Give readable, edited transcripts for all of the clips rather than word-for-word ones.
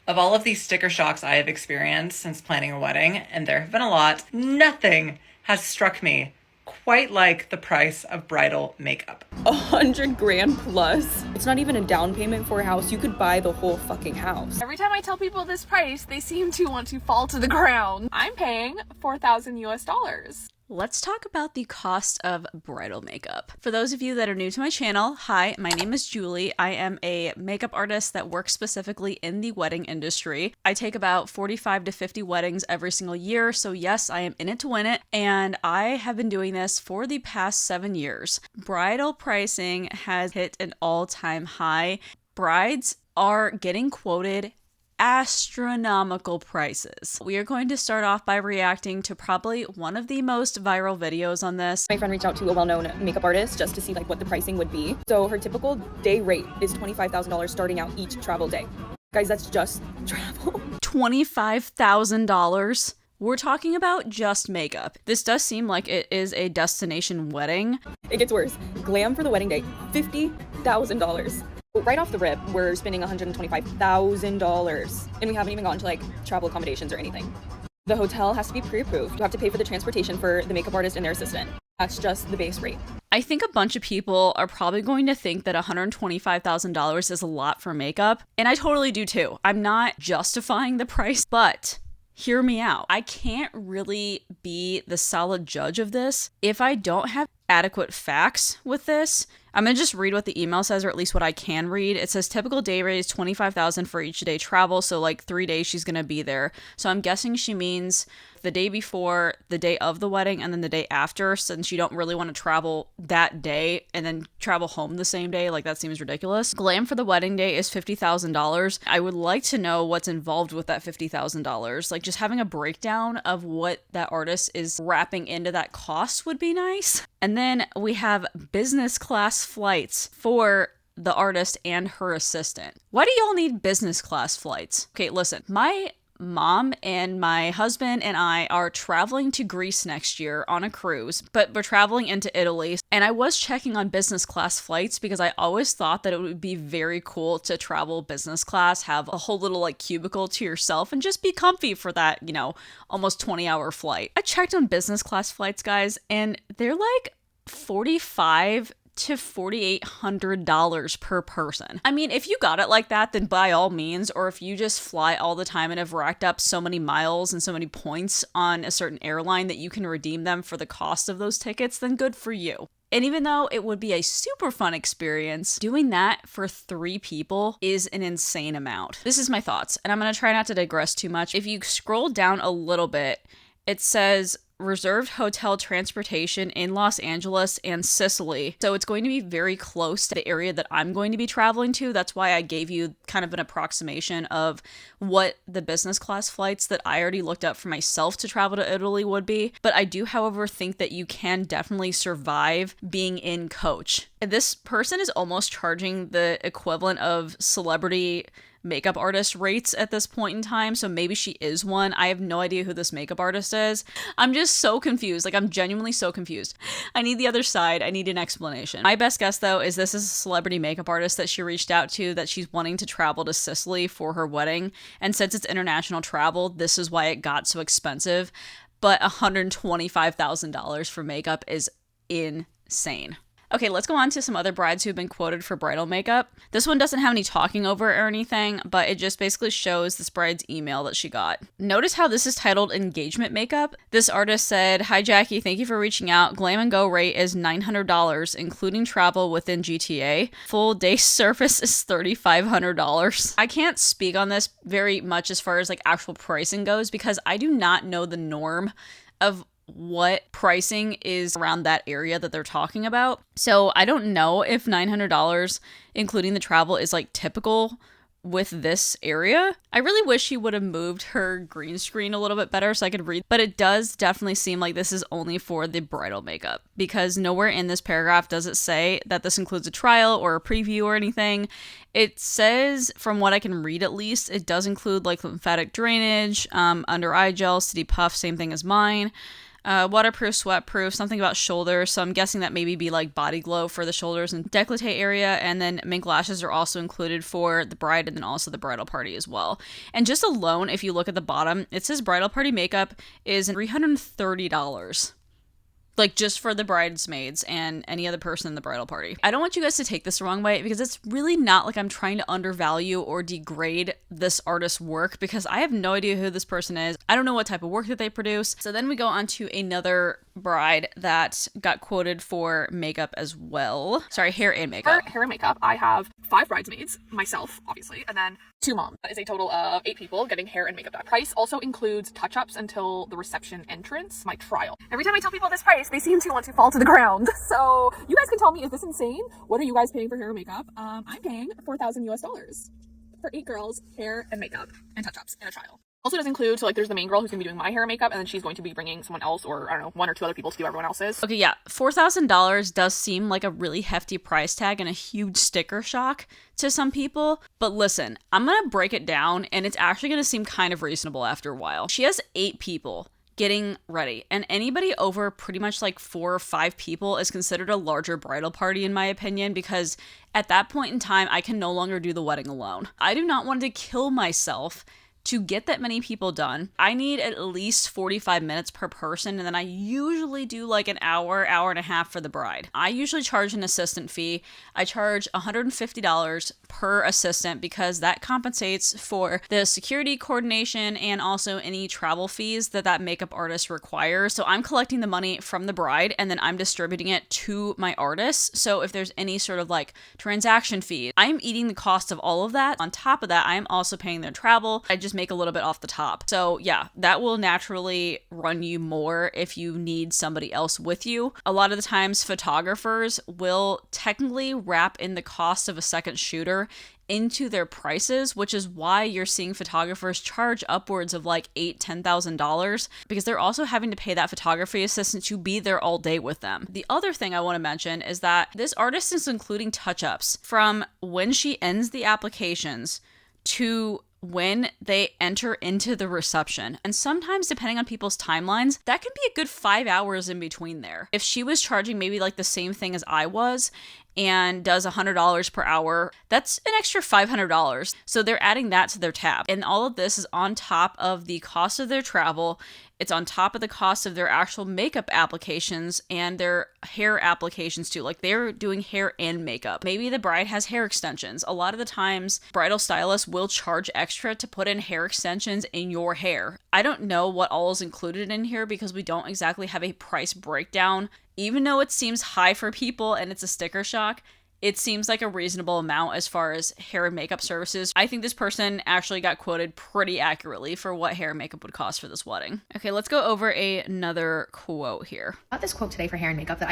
Of all of these sticker shocks I have experienced since planning a wedding, and there have been a lot, nothing has struck me quite like the price of bridal makeup. 100 grand plus. It's not even a down payment for a house. You could buy the whole fucking house. Every time I tell people this price, they seem to want to fall to the ground. I'm paying $4,000 US. Let's talk about the cost of bridal makeup. For those of you that are new to my channel, hi, my name is Julie. I am a makeup artist that works specifically in the wedding industry. I take about 45 to 50 weddings every single year, so yes, I am in it to win it, and I have been doing this for the past 7 years. Bridal pricing has hit an all-time high. Brides are getting quoted astronomical prices. We are going to start off by reacting to probably one of the most viral videos on this. My friend reached out to a well-known makeup artist just to see like what the pricing would be. So her typical day rate is $25,000 starting out each travel day. Guys, that's just travel. $25,000? We're talking about just makeup. This does seem like it is a destination wedding. It gets worse. Glam for the wedding day, $50,000. Right off the rip, we're spending $125,000, and we haven't even gotten to like travel accommodations or anything. The hotel has to be pre-approved. You have to pay for the transportation for the makeup artist and their assistant. That's just the base rate. I think a bunch of people are probably going to think that $125,000 is a lot for makeup, and I totally do too. I'm not justifying the price, but hear me out. I can't really be the solid judge of this if I don't have adequate facts with this. I'm going to just read what the email says, or at least what I can read. It says typical day rate is $25,000 for each day travel. So like 3 days she's going to be there. So I'm guessing she means the day before, the day of the wedding, and then the day after, since you don't really want to travel that day and then travel home the same day. Like that seems ridiculous. Glam for the wedding day is $50,000. I would like to know what's involved with that $50,000. Like just having a breakdown of what that artist is wrapping into that cost would be nice. And then we have business class flights for the artist and her assistant. Why do y'all need business class flights? Okay, listen, my mom and my husband and I are traveling to Greece next year on a cruise, but we're traveling into Italy. And I was checking on business class flights because I always thought that it would be very cool to travel business class, have a whole little like cubicle to yourself and just be comfy for that, almost 20-hour flight. I checked on business class flights, guys, and they're like $4,500 to $4,800 per person. I mean, if you got it like that, then by all means, or if you just fly all the time and have racked up so many miles and so many points on a certain airline that you can redeem them for the cost of those tickets, then good for you. And even though it would be a super fun experience, doing that for 3 people is an insane amount. This is my thoughts, and I'm going to try not to digress too much. If you scroll down a little bit, it says reserved hotel transportation in Los Angeles and Sicily. So it's going to be very close to the area that I'm going to be traveling to. That's why I gave you kind of an approximation of what the business class flights that I already looked up for myself to travel to Italy would be. But I do, however, think that you can definitely survive being in coach. And this person is almost charging the equivalent of celebrity makeup artist rates at this point in time, so maybe she is one. I have no idea who this makeup artist is. I'm just so confused. Like, I'm genuinely so confused. I need the other side. I need an explanation. My best guess, though, is this is a celebrity makeup artist that she reached out to, that she's wanting to travel to Sicily for her wedding, and since it's international travel, this is why it got so expensive. But $125,000 for makeup is insane. Okay, let's go on to some other brides who've been quoted for bridal makeup. This one doesn't have any talking over it or anything, but it just basically shows this bride's email that she got. Notice how this is titled engagement makeup. This artist said, "Hi Jackie, thank you for reaching out. Glam and Go rate is $900, including travel within GTA. Full day service is $3,500. I can't speak on this very much as far as like actual pricing goes because I do not know the norm of what pricing is around that area that they're talking about. So I don't know if $900, including the travel, is like typical with this area. I really wish he would have moved her green screen a little bit better so I could read, but it does definitely seem like this is only for the bridal makeup because nowhere in this paragraph does it say that this includes a trial or a preview or anything. It says, from what I can read at least, it does include like lymphatic drainage, under eye gel, city puff, same thing as mine. Waterproof, sweatproof, something about shoulders. So I'm guessing that maybe be like body glow for the shoulders and décolleté area. And then mink lashes are also included for the bride and then also the bridal party as well. And just alone, if you look at the bottom, it says bridal party makeup is $330. Like just for the bridesmaids and any other person in the bridal party. I don't want you guys to take this the wrong way because it's really not like I'm trying to undervalue or degrade this artist's work because I have no idea who this person is. I don't know what type of work that they produce. So then we go on to another bride that got quoted for makeup as well. Sorry, hair and makeup. For hair and makeup, I have 5 bridesmaids, myself, obviously, and then 2 moms. That is a total of 8 people getting hair and makeup done. Price also includes touch-ups until the reception entrance, my trial. Every time I tell people this price, they seem to want to fall to the ground. So you guys can tell me, is this insane? What are you guys paying for hair and makeup? I'm paying $4,000 US for 8 girls, hair and makeup and touch-ups and a trial. Also does include, so like there's the main girl who's going to be doing my hair and makeup, and then she's going to be bringing someone else, or I don't know, 1 or 2 other people to do everyone else's. Okay, yeah, $4,000 does seem like a really hefty price tag and a huge sticker shock to some people. But listen, I'm going to break it down, and it's actually going to seem kind of reasonable after a while. She has 8 people getting ready, and anybody over pretty much like 4 or 5 people is considered a larger bridal party in my opinion, because at that point in time, I can no longer do the wedding alone. I do not want to kill myself to get that many people done. I need at least 45 minutes per person, and then I usually do like an hour, hour and a half for the bride. I usually charge an assistant fee. I charge $150 per assistant because that compensates for the security coordination and also any travel fees that makeup artist requires. So I'm collecting the money from the bride and then I'm distributing it to my artists. So if there's any sort of like transaction fee, I'm eating the cost of all of that. On top of that, I'm also paying their travel. I just make a little bit off the top. So yeah, that will naturally run you more if you need somebody else with you. A lot of the times photographers will technically wrap in the cost of a second shooter into their prices, which is why you're seeing photographers charge upwards of like $8,000-$10 because they're also having to pay that photography assistant to be there all day with them. The other thing I want to mention is that this artist is including touch-ups from when she ends the applications to when they enter into the reception. And sometimes, depending on people's timelines, that can be a good 5 hours in between there. If she was charging maybe like the same thing as I was and does $100 per hour, that's an extra $500. So they're adding that to their tab. And all of this is on top of the cost of their travel. It's on top of the cost of their actual makeup applications and their hair applications too. Like they're doing hair and makeup. Maybe the bride has hair extensions. A lot of the times, bridal stylists will charge extra to put in hair extensions in your hair. I don't know what all is included in here because we don't exactly have a price breakdown. Even though it seems high for people and it's a sticker shock, it seems like a reasonable amount as far as hair and makeup services. I think this person actually got quoted pretty accurately for what hair and makeup would cost for this wedding. Okay, let's go over another quote here. I got this quote today for hair and makeup that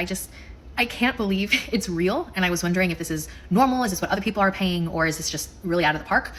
I can't believe it's real. And I was wondering if this is normal. Is this what other people are paying? Or is this just really out of the park?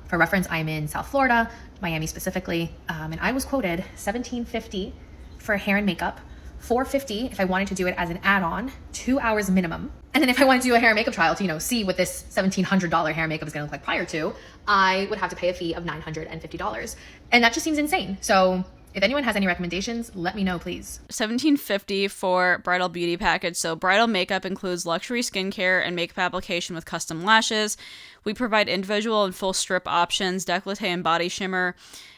For reference, I'm in South Florida, Miami specifically. And I was quoted $1,750 for hair and makeup, $450 if I wanted to do it as an add-on, 2 hours minimum. And then if I wanted to do a hair and makeup trial to, see what this $1,700 hair and makeup is going to look like prior to, I would have to pay a fee of $950. And that just seems insane. So if anyone has any recommendations, let me know, please. $1,750 for bridal beauty package. So bridal makeup includes luxury skincare and makeup application with custom lashes. We provide individual and full strip options, décolleté and body shimmer.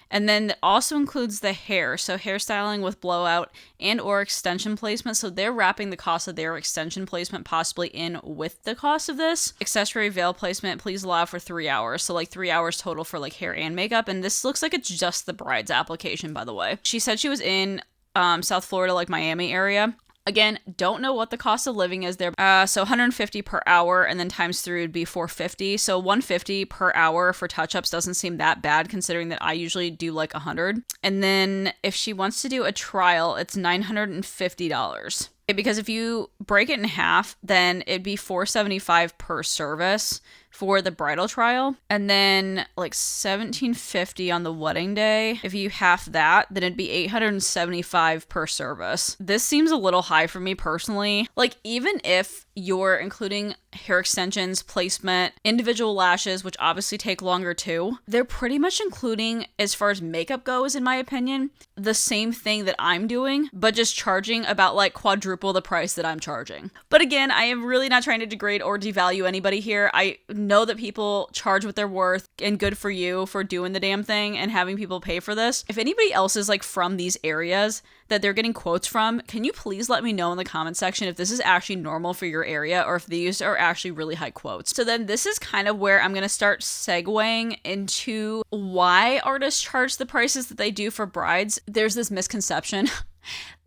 And then it also includes the hair, so hairstyling with blowout and or extension placement. So they're wrapping the cost of their extension placement possibly in with the cost of this. Accessory veil placement, please allow for 3 hours. So like 3 hours total for like hair and makeup. And this looks like it's just the bride's application, by the way. She said she was in South Florida, like Miami area. Again, don't know what the cost of living is there. So $150 per hour and then times 3 would be $450. So $150 per hour for touch-ups doesn't seem that bad considering that I usually do like $100. And then if she wants to do a trial, it's $950. Because if you break it in half, then it'd be $475 per service for the bridal trial, and then like $1,750 on the wedding day. If you half that, then it'd be $875 per service. This seems a little high for me personally. Like, even if you're including hair extensions, placement, individual lashes, which obviously take longer too, they're pretty much including, as far as makeup goes, in my opinion, the same thing that I'm doing, but just charging about like quadruple the price that I'm charging. But again, I am really not trying to degrade or devalue anybody here. I know that people charge what they're worth, and good for you for doing the damn thing and having people pay for this. If anybody else is like from these areas that they're getting quotes from, can you please let me know in the comment section if this is actually normal for your area or if these are actually really high quotes. So then this is kind of where I'm going to start segueing into why artists charge the prices that they do for brides. There's this misconception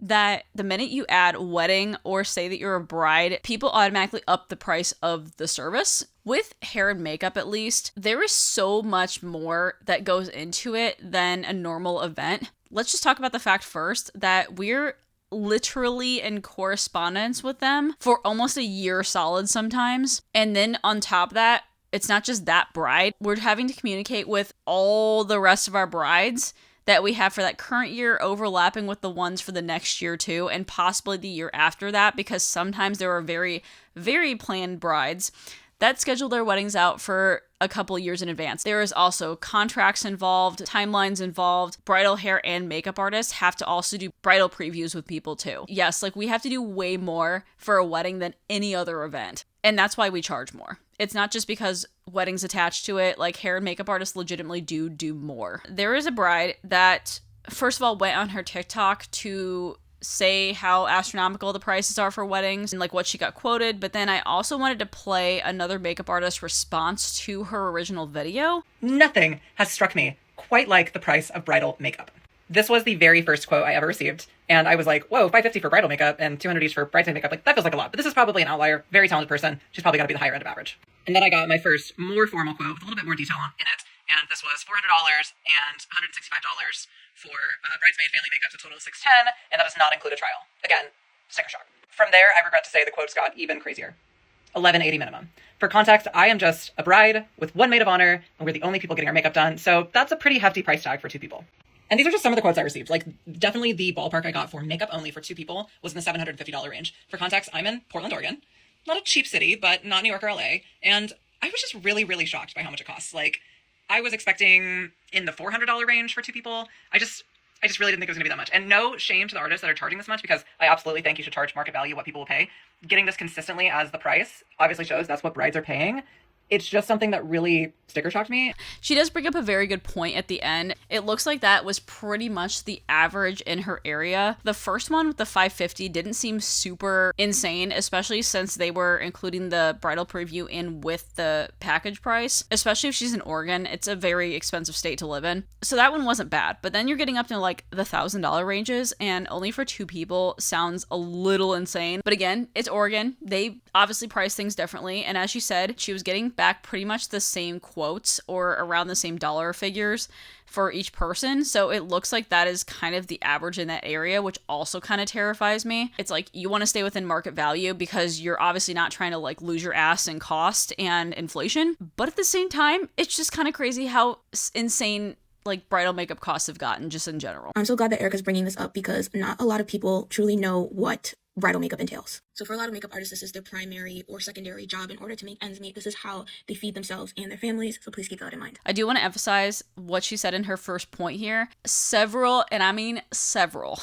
that the minute you add wedding or say that you're a bride, people automatically up the price of the service. With hair and makeup, at least, there is so much more that goes into it than a normal event. Let's just talk about the fact first that we're literally in correspondence with them for almost a year solid sometimes. And then on top of that, it's not just that bride. We're having to communicate with all the rest of our brides that we have for that current year, overlapping with the ones for the next year too, and possibly the year after that, because sometimes there are very, very planned brides that schedule their weddings out for a couple years in advance. There is also contracts involved, timelines involved. Bridal hair and makeup artists have to also do bridal previews with people too. Yes, like we have to do way more for a wedding than any other event. And that's why we charge more. It's not just because weddings attached to it. Like, hair and makeup artists legitimately do more. There is a bride that, first of all, went on her TikTok to say how astronomical the prices are for weddings and like what she got quoted, but then I also wanted to play another makeup artist's response to her original video. Nothing has struck me quite like the price of bridal makeup. This was the very first quote I ever received, and I was like, whoa, $550 for bridal makeup and $200 each for bridesmaid makeup. Like, that feels like a lot, but this is probably an outlier. Very talented person. She's probably got to be the higher end of average. And then I got my first more formal quote with a little bit more detail in it, and this was $400 and $165 for bridesmaid family makeup, so a total of $610, and that does not include a trial. Again, sticker shock. From there, I regret to say the quotes got even crazier. $1,180 minimum. For context, I am just a bride with one maid of honor, and we're the only people getting our makeup done, so that's a pretty hefty price tag for two people. And these are just some of the quotes I received. Like, definitely the ballpark I got for makeup only for two people was in the $750 range. For context, I'm in Portland, Oregon. Not a cheap city, but not New York or LA. And I was just really, really shocked by how much it costs. Like, I was expecting in the $400 range for two people. I just really didn't think it was gonna be that much. And no shame to the artists that are charging this much, because I absolutely think you should charge market value what people will pay. Getting this consistently as the price obviously shows that's what brides are paying. It's just something that really sticker shocked me. She does bring up a very good point at the end. It looks like that was pretty much the average in her area. The first one with the $550 didn't seem super insane, especially since they were including the bridal preview in with the package price. Especially if she's in Oregon, it's a very expensive state to live in. So that one wasn't bad. But then you're getting up to like the $1,000 ranges, and only for two people sounds a little insane. But again, it's Oregon. They obviously price things differently. And as she said, she was getting back pretty much the same quotes or around the same dollar figures for each person. So it looks like that is kind of the average in that area, which also kind of terrifies me. It's like you want to stay within market value because you're obviously not trying to like lose your ass in cost and inflation. But at the same time, it's just kind of crazy how insane like bridal makeup costs have gotten just in general. I'm so glad that Erica's bringing this up because not a lot of people truly know what bridal makeup entails. So for a lot of makeup artists, this is their primary or secondary job in order to make ends meet. This is how they feed themselves and their families. So please keep that in mind. I do want to emphasize what she said in her first point here. Several, and I mean several,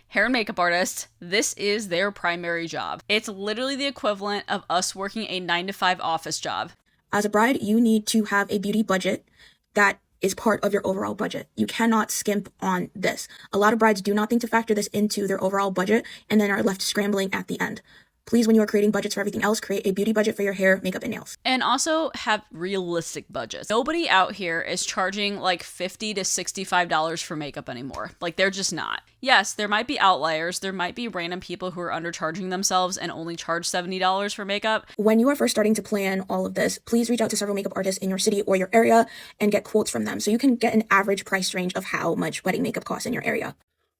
hair and makeup artists, this is their primary job. It's literally the equivalent of us working a 9-to-5 office job. As a bride, you need to have a beauty budget that is part of your overall budget. You cannot skimp on this. A lot of brides do not think to factor this into their overall budget and then are left scrambling at the end. Please, when you are creating budgets for everything else, create a beauty budget for your hair, makeup, and nails. And also have realistic budgets. Nobody out here is charging like $50 to $65 for makeup anymore. Like, they're just not. Yes, there might be outliers. There might be random people who are undercharging themselves and only charge $70 for makeup. When you are first starting to plan all of this, please reach out to several makeup artists in your city or your area and get quotes from them so you can get an average price range of how much wedding makeup costs in your area.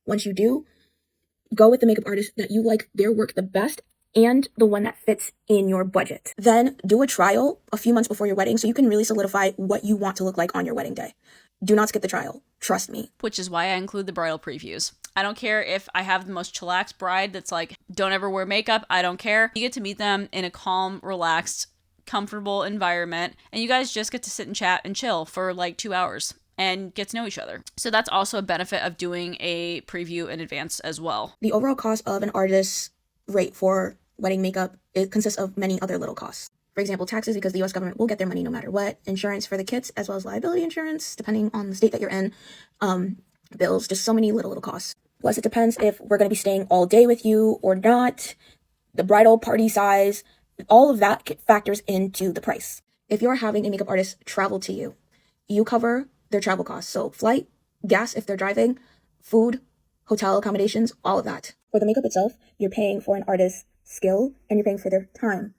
Once you do, go with the makeup artist that you like their work the best and the one that fits in your budget. Then do a trial a few months before your wedding so you can really solidify what you want to look like on your wedding day. Do not skip the trial. Trust me. Which is why I include the bridal previews. I don't care if I have the most chillax bride that's like, don't ever wear makeup. I don't care. You get to meet them in a calm, relaxed, comfortable environment, and you guys just get to sit and chat and chill for like 2 hours and get to know each other. So that's also a benefit of doing a preview in advance as well. The overall cost of an artist's rate for wedding makeup, it consists of many other little costs. For example, taxes, because the US government will get their money no matter what, insurance for the kits, as well as liability insurance, depending on the state that you're in, bills, just so many little costs. Plus, it depends if we're going to be staying all day with you or not, the bridal party size, all of that factors into the price. If you're having a makeup artist travel to you, you cover their travel costs. So flight, gas if they're driving, food, hotel accommodations, all of that. For the makeup itself, you're paying for an artist's skill and you're paying for their time.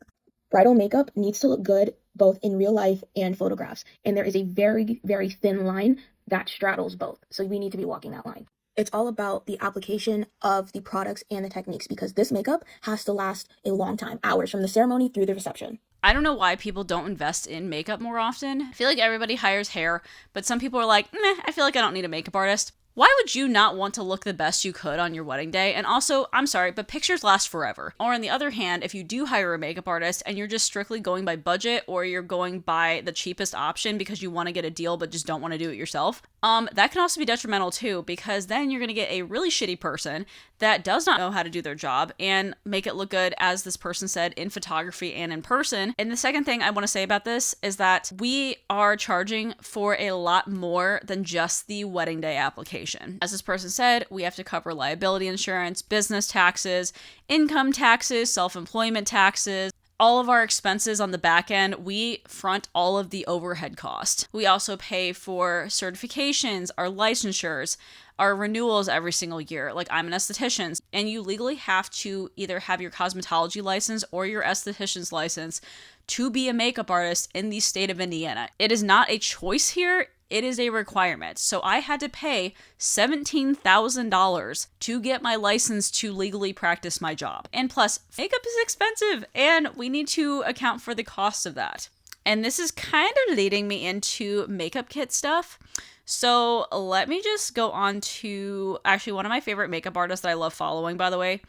Bridal makeup needs to look good both in real life and photographs. And there is a very, very thin line that straddles both. So we need to be walking that line. It's all about the application of the products and the techniques because this makeup has to last a long time, hours from the ceremony through the reception. I don't know why people don't invest in makeup more often. I feel like everybody hires hair, but some people are like, meh, I feel like I don't need a makeup artist. Why would you not want to look the best you could on your wedding day? And also, I'm sorry, but pictures last forever. Or on the other hand, if you do hire a makeup artist and you're just strictly going by budget or you're going by the cheapest option because you want to get a deal but just don't want to do it yourself, that can also be detrimental too because then you're going to get a really shitty person that does not know how to do their job and make it look good, as this person said, in photography and in person. And the second thing I want to say about this is that we are charging for a lot more than just the wedding day application. As this person said, we have to cover liability insurance, business taxes, income taxes, self-employment taxes, all of our expenses on the back end. We front all of the overhead costs. We also pay for certifications, our licensures, our renewals every single year. Like, I'm an esthetician, and you legally have to either have your cosmetology license or your esthetician's license to be a makeup artist in the state of Indiana. It is not a choice here. It is a requirement. So I had to pay $17,000 to get my license to legally practice my job. And plus, makeup is expensive, and we need to account for the cost of that. And this is kind of leading me into makeup kit stuff. So let me just go on to actually one of my favorite makeup artists that I love following, by the way.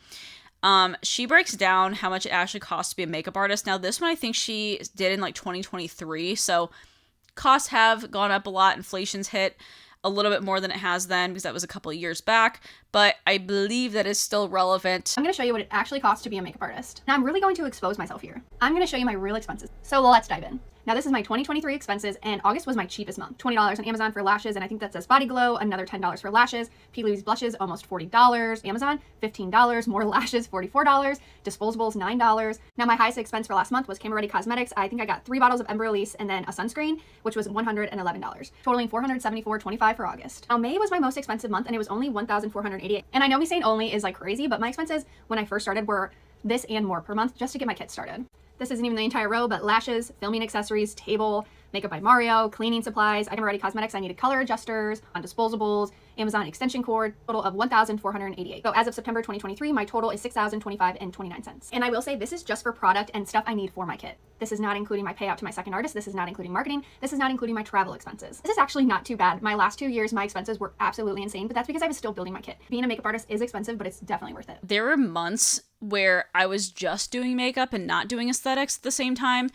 She breaks down how much it actually costs to be a makeup artist. Now, this one I think she did in like 2023. So costs have gone up a lot. Inflation's hit a little bit more than it has then because that was a couple of years back. But I believe that is still relevant. I'm going to show you what it actually costs to be a makeup artist. Now, I'm really going to expose myself here. I'm going to show you my real expenses. So let's dive in. Now, this is my 2023 expenses, and August was my cheapest month. $20 on Amazon for lashes, and I think that says Body Glow, another $10 for lashes. P. Louise blushes, almost $40. Amazon, $15. More lashes, $44. Disposables, $9. Now, my highest expense for last month was Camera Ready Cosmetics. I think I got 3 bottles of Ember Release and then a sunscreen, which was $111, totaling $474.25 for August. Now, May was my most expensive month, and it was only $1,488. And I know me saying only is like crazy, but my expenses when I first started were this and more per month just to get my kit started. This isn't even the entire row, but lashes, filming accessories, table, Makeup by Mario, cleaning supplies, Camera Ready Cosmetics, I needed color adjusters, on disposables, Amazon extension cord, total of $1,488. So as of September 2023, my total is $6,025.29. And I will say this is just for product and stuff I need for my kit. This is not including my payout to my second artist. This is not including marketing. This is not including my travel expenses. This is actually not too bad. My last 2 years, my expenses were absolutely insane, but that's because I was still building my kit. Being a makeup artist is expensive, but it's definitely worth it. There were months where I was just doing makeup and not doing aesthetics at the same time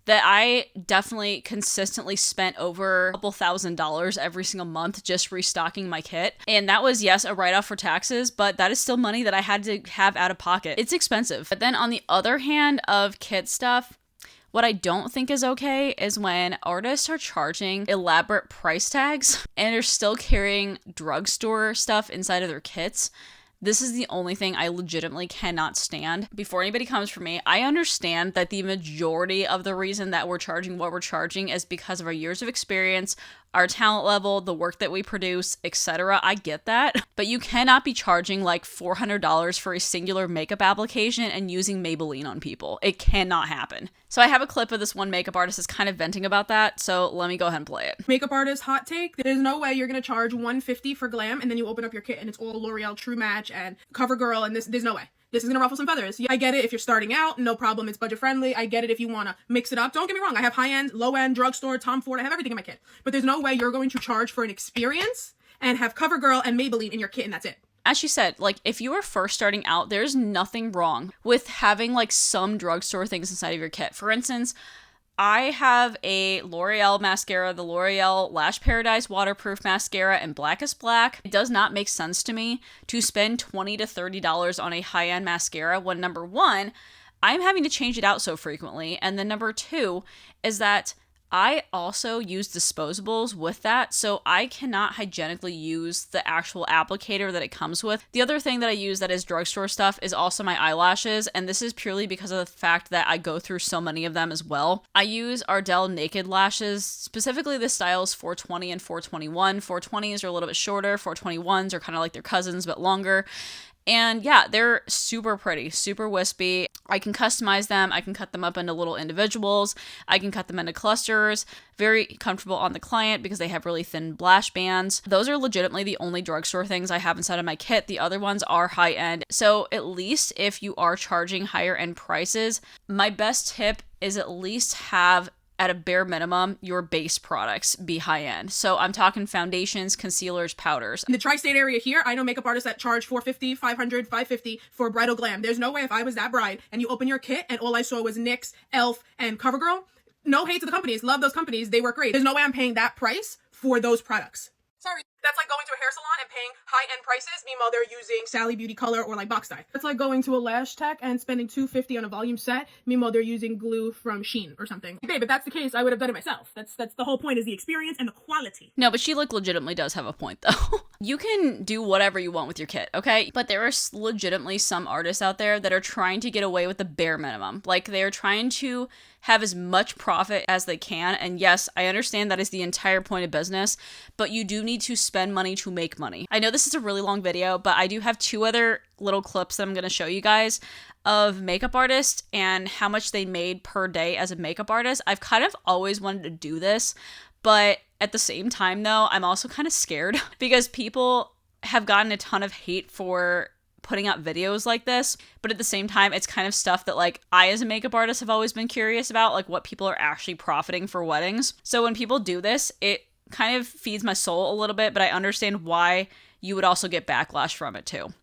that I definitely consistently spent over a couple $1,000s every single month just restocking my kit. And that was, yes, a write-off for taxes, but that is still money that I had to have out of pocket. It's expensive. But then on the other hand of kit stuff, what I don't think is okay is when artists are charging elaborate price tags and are still carrying drugstore stuff inside of their kits. This is the only thing I legitimately cannot stand. Before anybody comes for me, I understand that the majority of the reason that we're charging what we're charging is because of our years of experience, our talent level, the work that we produce, etc. I get that. But you cannot be charging like $400 for a singular makeup application and using Maybelline on people. It cannot happen. So I have a clip of this one makeup artist is kind of venting about that, so let me go ahead and play it. Makeup artist hot take: there's no way you're gonna charge $150 for glam and then you open up your kit and it's all L'Oreal True Match and CoverGirl, and there's no way. This is gonna ruffle some feathers. Yeah, I get it if you're starting out, no problem, it's budget friendly. I get it if you wanna mix it up. Don't get me wrong, I have high-end, low-end, drugstore, Tom Ford, I have everything in my kit. But there's no way you're going to charge for an experience and have CoverGirl and Maybelline in your kit and that's it. As she said, like, if you are first starting out, there's nothing wrong with having like some drugstore things inside of your kit. For instance, I have a L'Oreal mascara, the L'Oreal Lash Paradise Waterproof Mascara in Blackest Black. It does not make sense to me to spend $20 to $30 on a high-end mascara when, number one, I'm having to change it out so frequently, and then number two is that I also use disposables with that, so I cannot hygienically use the actual applicator that it comes with. The other thing that I use that is drugstore stuff is also my eyelashes, and this is purely because of the fact that I go through so many of them as well. I use Ardell Naked Lashes, specifically the styles 420 and 421. 420s are a little bit shorter, 421s are kind of like their cousins but longer. And yeah, they're super pretty, super wispy. I can customize them. I can cut them up into little individuals. I can cut them into clusters. Very comfortable on the client because they have really thin lash bands. Those are legitimately the only drugstore things I have inside of my kit. The other ones are high end. So at least if you are charging higher end prices, my best tip is at least have, at a bare minimum, your base products be high end. So I'm talking foundations, concealers, powders. In the tri-state area here, I know makeup artists that charge $450, $500, $550 for bridal glam. There's no way if I was that bride and you open your kit and all I saw was NYX, ELF, and CoverGirl, no hate to the companies, love those companies, they work great. There's no way I'm paying that price for those products. Sorry. That's like going to a hair salon and paying high-end prices, meanwhile they're using Sally Beauty Color or like box dye. It's like going to a lash tech and spending $250 on a volume set, meanwhile they're using glue from Shein or something. Babe, if that's the case, I would have done it myself. That's the whole point, is the experience and the quality. No, but she like legitimately does have a point though. You can do whatever you want with your kit, okay? But there are legitimately some artists out there that are trying to get away with the bare minimum. Like, they're trying to have as much profit as they can. And yes, I understand that is the entire point of business, but you do need to spend money to make money. I know this is a really long video, but I do have two other little clips that I'm going to show you guys of makeup artists and how much they made per day as a makeup artist. I've kind of always wanted to do this, but at the same time though, I'm also kind of scared because people have gotten a ton of hate for putting out videos like this, but at the same time, it's kind of stuff that like I as a makeup artist have always been curious about, like what people are actually profiting for weddings. So when people do this, it kind of feeds my soul a little bit, but I understand why you would also get backlash from it too.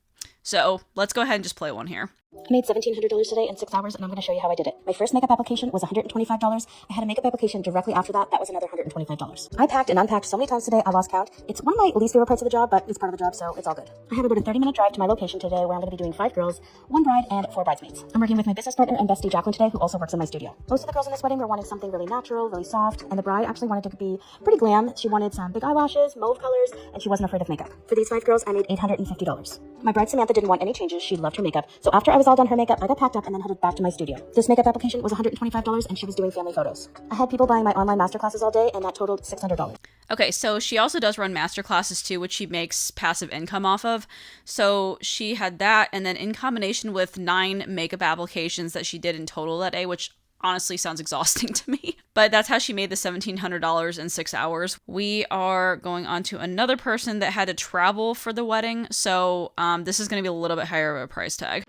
So let's go ahead and just play one here. I made $1,700 today in 6 hours, and I'm going to show you how I did it. My first makeup application was $125. I had a makeup application directly after that. That was another $125. I packed and unpacked so many times today, I lost count. It's one of my least favorite parts of the job, but it's part of the job, so it's all good. I have about a 30-minute drive to my location today where I'm going to be doing 5 girls, 1 bride, and 4 bridesmaids. I'm working with my business partner and bestie, Jacqueline, today, who also works in my studio. Most of the girls in this wedding were wanting something really natural, really soft, and the bride actually wanted to be pretty glam. She wanted some big eyelashes, mauve colors, and she wasn't afraid of makeup. For these 5 girls, I made $850. My bride, Samantha, didn't want any changes. She loved her makeup. So after I was all done her makeup, I got packed up and then headed back to my studio. This makeup application was $125 and she was doing family photos. I had people buying my online masterclasses all day and that totaled $600. Okay, so she also does run masterclasses too, which she makes passive income off of. So she had that, and then in combination with 9 makeup applications that she did in total that day, which honestly sounds exhausting to me. But that's how she made the $1,700 in 6 hours. We are going on to another person that had to travel for the wedding. So this is going to be a little bit higher of a price tag.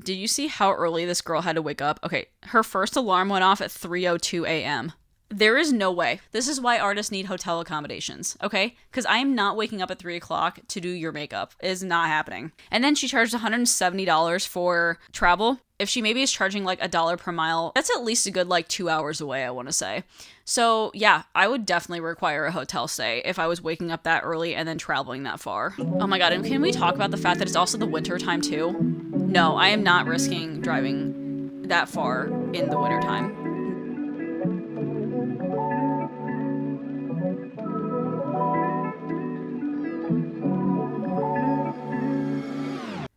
Did you see how early this girl had to wake up? Okay, her first alarm went off at 3:02 a.m. There is no way. This is why artists need hotel accommodations, okay? Because I am not waking up at 3 o'clock to do your makeup. It is not happening. And then she charged $170 for travel. If she maybe is charging like $1 per mile, that's at least a good like 2 hours away, I want to say. So yeah, I would definitely require a hotel stay if I was waking up that early and then traveling that far. Oh my God, and can we talk about the fact that it's also the winter time too? No, I am not risking driving that far in the wintertime.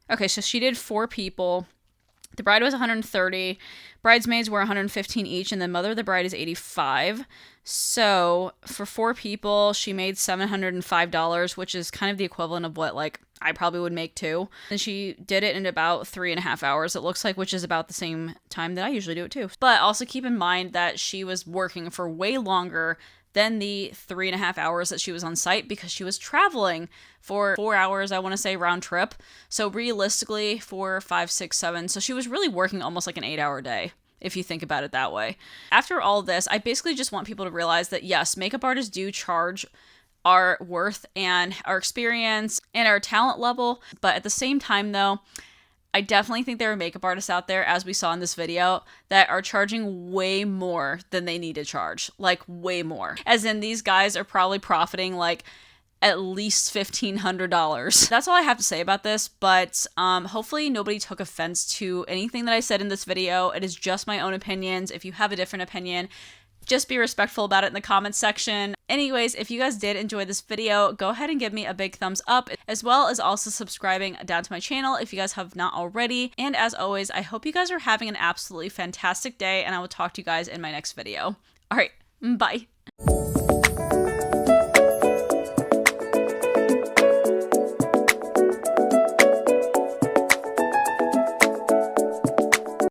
Okay, so she did 4 people. The bride was 130, bridesmaids were 115 each, and the mother of the bride is 85. So for 4 people, she made $705, which is kind of the equivalent of what like I probably would make too. And she did it in about 3.5 hours, it looks like, which is about the same time that I usually do it too. But also keep in mind that she was working for way longer than the 3.5 hours that she was on site because she was traveling for 4 hours, I want to say, round trip. So realistically, 4, 5, 6, 7. So she was really working almost like an 8-hour day, if you think about it that way. After all this, I basically just want people to realize that yes, makeup artists do charge our worth and our experience and our talent level. But at the same time, though, I definitely think there are makeup artists out there, as we saw in this video, that are charging way more than they need to charge. Like, way more. As in, these guys are probably profiting like at least $1,500. That's all I have to say about this, but hopefully nobody took offense to anything that I said in this video. It is just my own opinions. If you have a different opinion, just be respectful about it in the comments section. Anyways, if you guys did enjoy this video, go ahead and give me a big thumbs up, as well as also subscribing down to my channel if you guys have not already. And as always, I hope you guys are having an absolutely fantastic day, and I will talk to you guys in my next video. All right, bye.